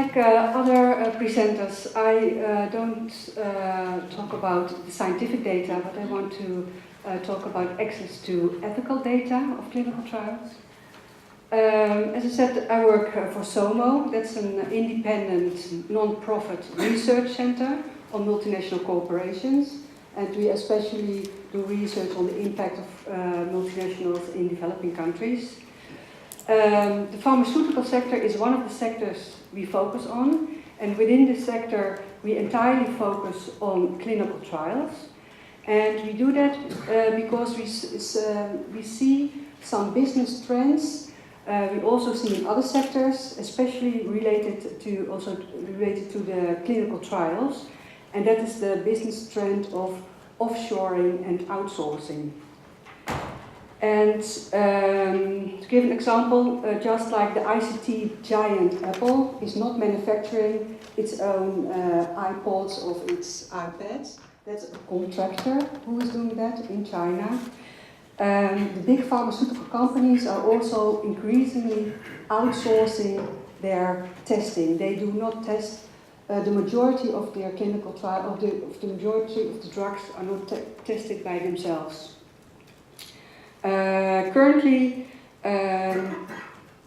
Like other presenters, I don't talk about the scientific data, but I want to talk about access to ethical data of clinical trials. As I said, I work for SOMO. That's an independent, non-profit research center on multinational corporations. And we especially do research on the impact of multinationals in developing countries. The pharmaceutical sector is one of the sectors we focus on, and within this sector we entirely focus on clinical trials. And we do that because we see some business trends. We also see in other sectors, especially related to the clinical trials, and that is the business trend of offshoring and outsourcing. And to give an example, just like the ICT giant Apple is not manufacturing its own iPods or its iPads, that's a contractor who is doing that in China. The big pharmaceutical companies are also increasingly outsourcing their testing. They do not test the majority of their clinical trial, the majority of the drugs are not tested by themselves. Currently,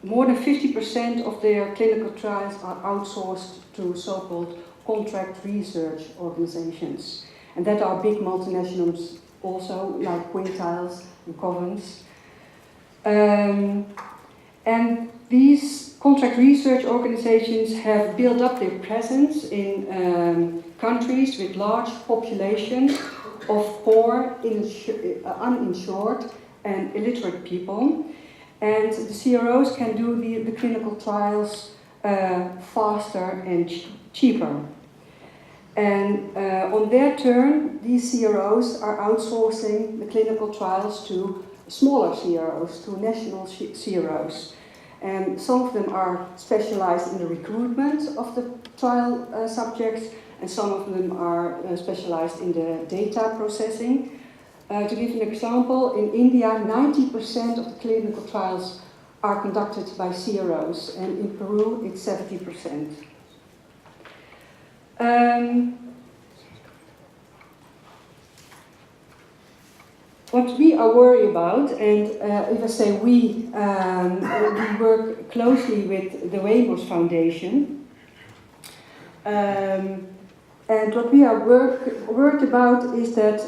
more than 50% of their clinical trials are outsourced to so-called contract research organizations. And that are big multinationals also, like Quintiles and Covens. And these contract research organizations have built up their presence in countries with large populations of poor, uninsured, and illiterate people, and the CROs can do the clinical trials faster and cheaper. And on their turn, these CROs are outsourcing the clinical trials to smaller CROs, to national CROs. And some of them are specialized in the recruitment of the trial subjects, and some of them are specialized in the data processing. To give an example, in India, 90% of the clinical trials are conducted by CROs, and in Peru, it's 70%. What we are worried about, and if I say we work closely with the WEMOS Foundation, and what we are worried about is that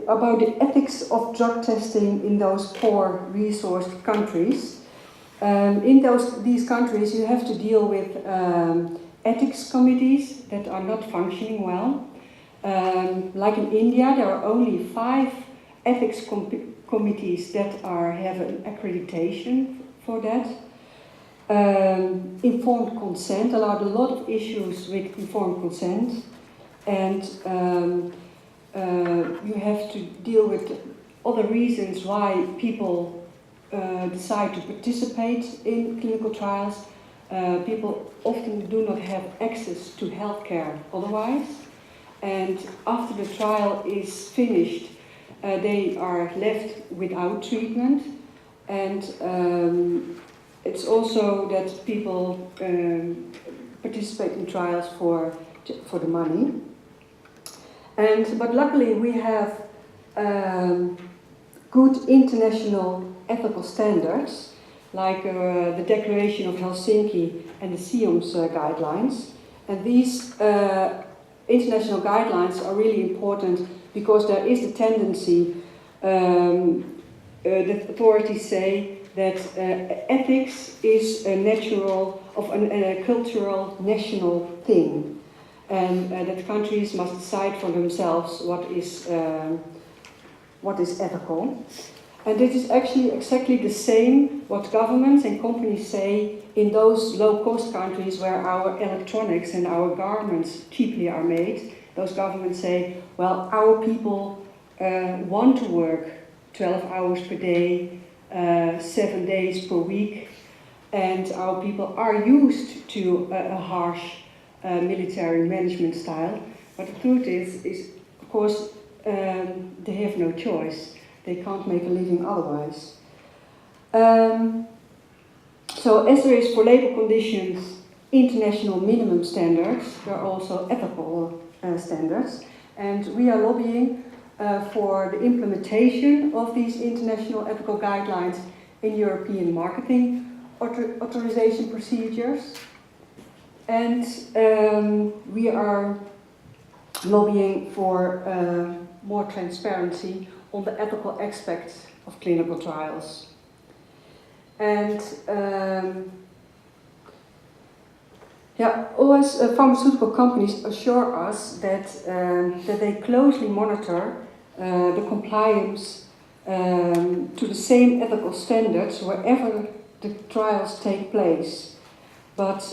about the ethics of drug testing in those poor resourced countries. In these countries you have to deal with ethics committees that are not functioning well. Like in India, there are only 5 ethics committees that have an accreditation for that. Informed consent, allowed a lot of issues with informed consent, and you have to deal with other reasons why people decide to participate in clinical trials. People often do not have access to healthcare otherwise, and after the trial is finished, they are left without treatment, and it's also that people participate in trials for the money. But luckily we have good international ethical standards, like the Declaration of Helsinki and the SOMO's guidelines. And these international guidelines are really important because there is a tendency, the authorities say, that ethics is a natural, a cultural, national thing, and that countries must decide for themselves what is ethical. And it is actually exactly the same what governments and companies say in those low-cost countries where our electronics and our garments cheaply are made. Those governments say, well, our people want to work 12 hours per day, 7 days per week, and our people are used to a harsh military management style. But the truth is of course, they have no choice. They can't make a living otherwise. So as there is for labor conditions international minimum standards, there are also ethical standards, and we are lobbying for the implementation of these international ethical guidelines in European marketing authorization procedures. And we are lobbying for more transparency on the ethical aspects of clinical trials. And always pharmaceutical companies assure us that they closely monitor the compliance to the same ethical standards wherever the trials take place. But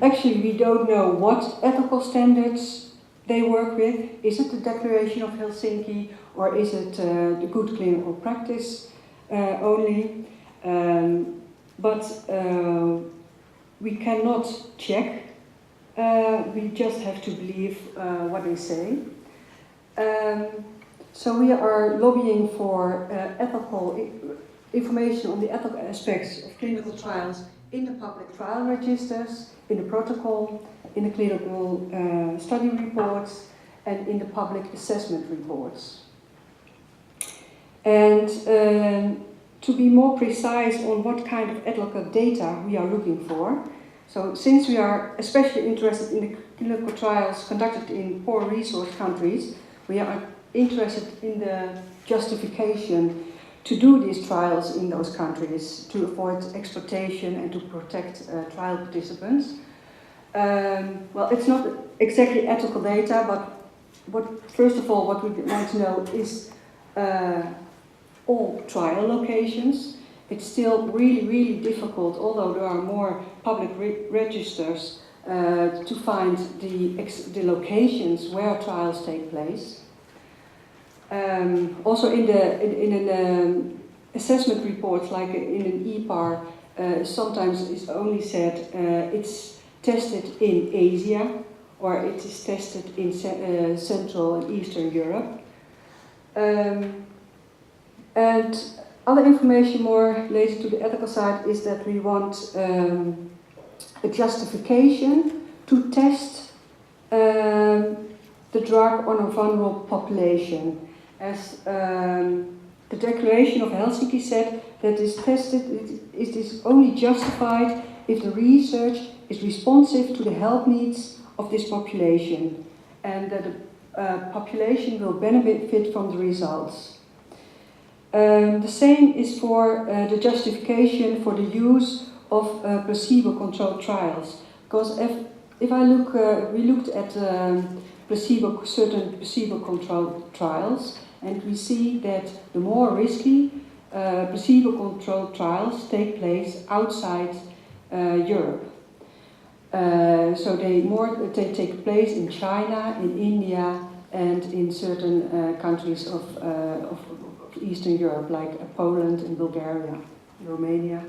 actually we don't know what ethical standards they work with. Is it the Declaration of Helsinki, or is it the good clinical practice only? But we cannot check. We just have to believe what they say. So we are lobbying for ethical information on the ethical aspects of clinical trials in the public trial registers, in the protocol, in the clinical study reports, and in the public assessment reports. And to be more precise on what kind of ethical data we are looking for, so since we are especially interested in the clinical trials conducted in poor resource countries, we are interested in the justification to do these trials in those countries to avoid exploitation and to protect trial participants. Well, it's not exactly ethical data, but first of all, what we want to know is all trial locations. It's still really, really difficult, although there are more public registers, to find the locations where trials take place. Also in an assessment report, like in an EPAR, sometimes it's only said it's tested in Asia, or it is tested in Central and Eastern Europe. And other information more related to the ethical side is that we want a justification to test the drug on a vulnerable population. As the Declaration of Helsinki said, that it is only justified if the research is responsive to the health needs of this population and that the population will benefit from the results. The same is for the justification for the use of placebo-controlled trials. Because if we looked at certain placebo-controlled trials, and we see that the more risky placebo-controlled trials take place outside Europe. So they take place in China, in India, and in certain countries of Eastern Europe, like Poland and Bulgaria, Romania.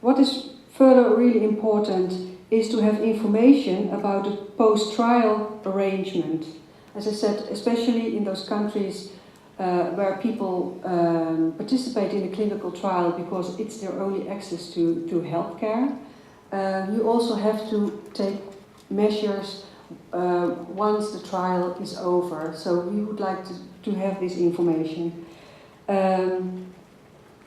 What is further really important is to have information about the post-trial arrangement. As I said, especially in those countries where people participate in a clinical trial because it's their only access to healthcare, you also have to take measures once the trial is over. So we would like to have this information.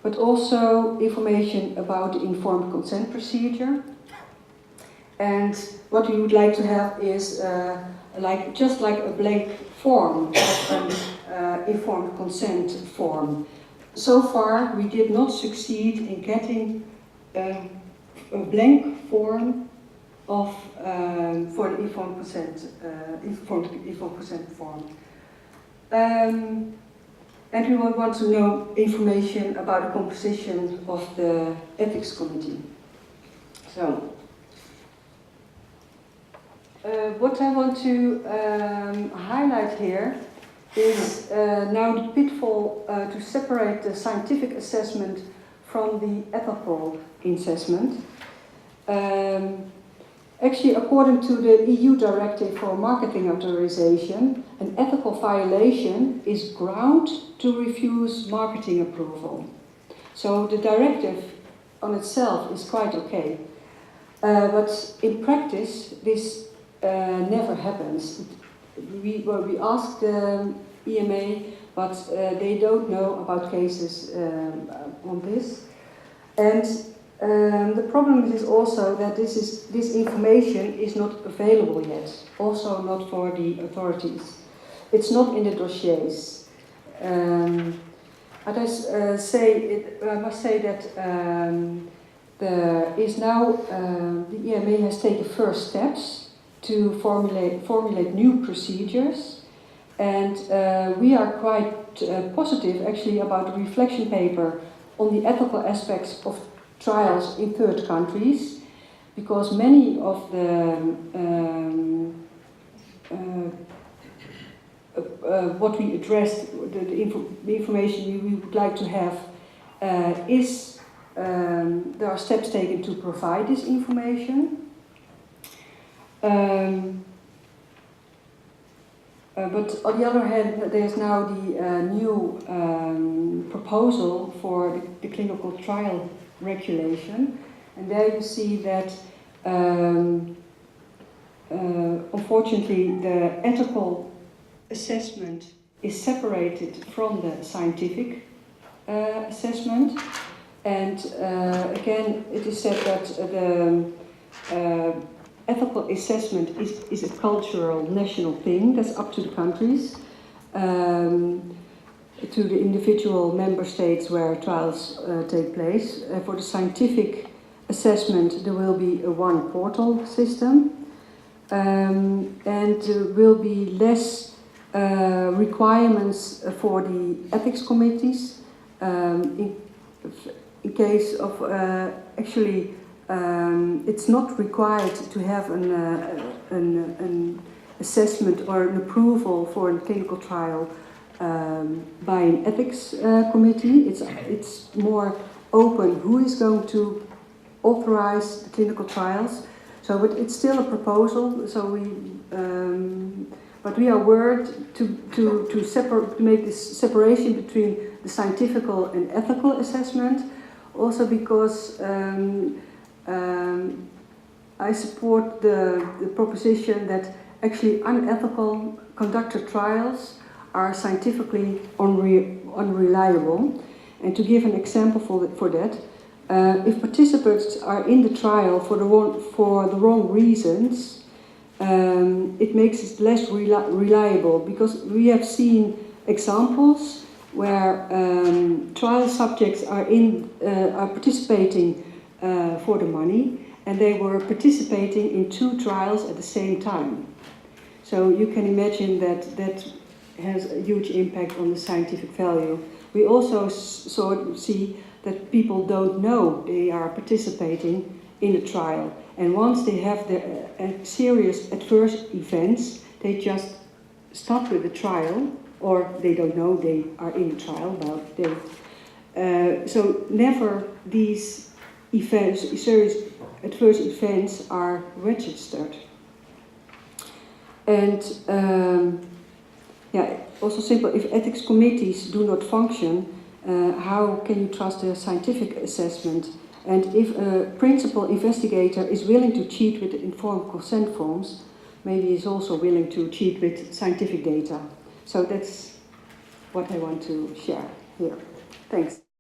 But also information about the informed consent procedure. And what we would like to have is just like a blank form, an informed consent form. So far, we did not succeed in getting a blank form of for the informed consent form. And we will want to know information about the composition of the ethics committee. So, what I want to highlight here is now the pitfall to separate the scientific assessment from the ethical assessment. Actually, according to the EU Directive for Marketing Authorization, an ethical violation is ground to refuse marketing approval. So the directive on itself is quite okay. But in practice, this never happens. We asked the EMA, but they don't know about cases on this. And the problem is also that this information is not available yet, also not for the authorities. It's not in the dossiers. I must say that there is now the EMA has taken first steps to formulate new procedures, and we are quite positive actually about the reflection paper on the ethical aspects of trials in third countries, because many of the what we addressed, the information we would like to have is there are steps taken to provide this information. But on the other hand, there's now the new proposal for the clinical trial regulation, and there you see that unfortunately the ethical assessment is separated from the scientific assessment, and again it is said that the ethical assessment is a cultural national thing that's up to the countries, to the individual member states where trials take place. For the scientific assessment there will be a one portal system, and there will be less requirements for the ethics committees in case of actually it's not required to have an assessment or an approval for a clinical trial by an ethics committee. It's more open who is going to authorize the clinical trials. So, but it's still a proposal. So but we are worried to make this separation between the scientific and ethical assessment. Also because I support the proposition that actually unethical conducted trials are scientifically unreliable. And to give an example for that, if participants are in the trial for the wrong reasons, it makes it less reliable, because we have seen examples where trial subjects are participating for the money, and they were participating in two trials at the same time. So you can imagine that has a huge impact on the scientific value. We also see that people don't know they are participating in a trial, and once they have the serious adverse events, they just stop with the trial, or they don't know they are in a trial. Well, so never these events, serious adverse events, are registered. And also simple, if ethics committees do not function, how can you trust their scientific assessment? And if a principal investigator is willing to cheat with informed consent forms, maybe he's also willing to cheat with scientific data. So that's what I want to share here. Thanks.